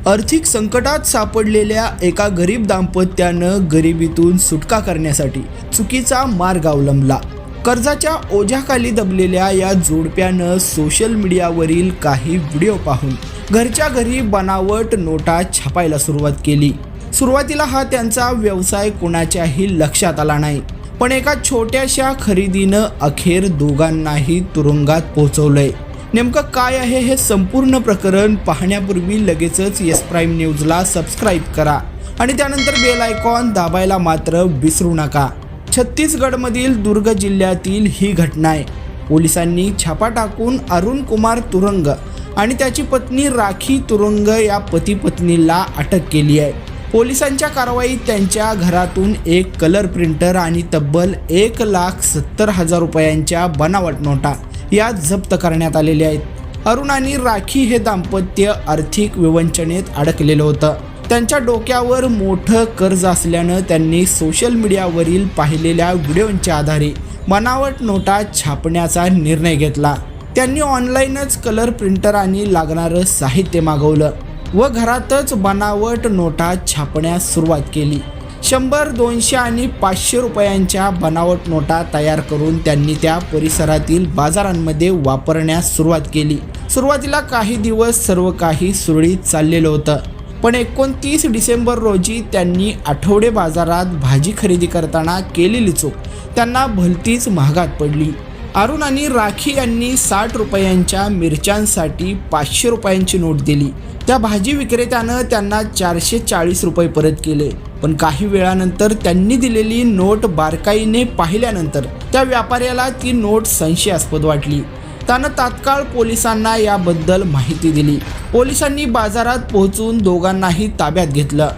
आर्थिक संकटात सापडलेल्या एका गरीब दाम्पत्यानं गरिबीतून सुटका करण्यासाठी चुकीचा मार्ग अवलंबला। कर्जाच्या ओझ्याखाली दबलेल्या या जोडप्यानं सोशल मीडियावरील काही व्हिडिओ पाहून घरच्या घरी बनावट नोटा छापायला सुरुवात केली। सुरुवातीला हा त्यांचा व्यवसाय कोणाच्याही लक्षात आला नाही, पण एका छोट्याशा खरेदीनं अखेर दोघांनाही तुरुंगात पोहोचवलंय। नेमकं काय आहे हे संपूर्ण प्रकरण पाहण्यापूर्वी लगेचच येस प्राईम न्यूजला सबस्क्राईब करा आणि त्यानंतर बेल आयकॉन दाबायला मात्र विसरू नका। छत्तीसगडमधील दुर्ग जिल्ह्यातील ही घटना आहे। पोलिसांनी छापा टाकून अरुण कुमार तुरंग आणि त्याची पत्नी राखी तुरंग या पती पत्नीला अटक केली आहे। पोलिसांच्या कारवाईत त्यांच्या घरातून एक कलर प्रिंटर आणि तब्बल 1,70,000 रुपयांच्या बनावट नोटा या जप्त करण्यात आलेल्या आहेत। अरुण आणि राखी हे दाम्पत्य आर्थिक विवंचनेत अडकलेलं होतं। त्यांच्या डोक्यावर मोठं कर्ज असल्यानं त्यांनी सोशल मीडियावरील पाहिलेल्या व्हिडिओच्या आधारे बनावट नोटा छापण्याचा निर्णय घेतला। त्यांनी ऑनलाईनच कलर प्रिंटर आणि लागणारं साहित्य मागवलं व घरातच बनावट नोटा छापण्यास सुरुवात केली। 100, 200 आणि 500 रुपयांच्या बनावट नोटा तयार करून त्यांनी त्या परिसरातील बाजारांमध्ये वापरण्यास सुरुवात केली। सुरुवातीला काही दिवस सर्व काही सुरळीत चाललेलं होतं, पण 29 डिसेंबर रोजी त्यांनी आठवडे बाजारात भाजी खरेदी करताना केलेली चूक त्यांना भलतीच महागात पडली। अरुण आणि राखी यांनी 60 रुपयांच्या मिरच्यांसाठी 500 रुपयांची नोट दिली। त्या भाजी विक्रेत्यानं त्यांना 440 रुपये परत केले, पण काही वेळानंतर त्यांनी दिलेली नोट बारकाईने पाहिल्यानंतर त्या व्यापाऱ्याला ती नोट संशयास्पद वाटली। त्यानं तात्काळ पोलिसांना याबद्दल माहिती दिली। पोलिसांनी बाजारात पोहोचून दोघांनाही ताब्यात घेतलं।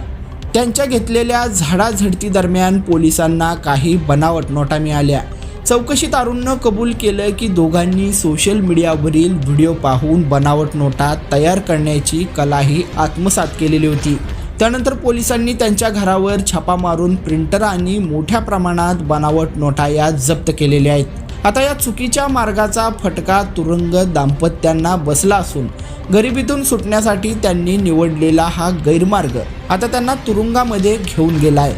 त्यांच्या घेतलेल्या झाडाझडती दरम्यान पोलिसांना काही बनावट नोटा मिळाल्या। चौकशीत अरुणनं कबूल केलं की दोघांनी सोशल मीडियावरील व्हिडिओ पाहून बनावट नोटा तयार करण्याची कलाही आत्मसात केलेली होती। त्यानंतर पोलिसांनी त्यांच्या घरावर छापा मारून प्रिंटर आणि मोठ्या प्रमाणात बनावट नोटा या जप्त केलेल्या आहेत। आता या चुकीच्या मार्गाचा फटका तुरुंग दाम्पत्यांना बसला असून गरिबीतून सुटण्यासाठी त्यांनी निवडलेला हा गैरमार्ग आता त्यांना तुरुंगामध्ये घेऊन गेलाय।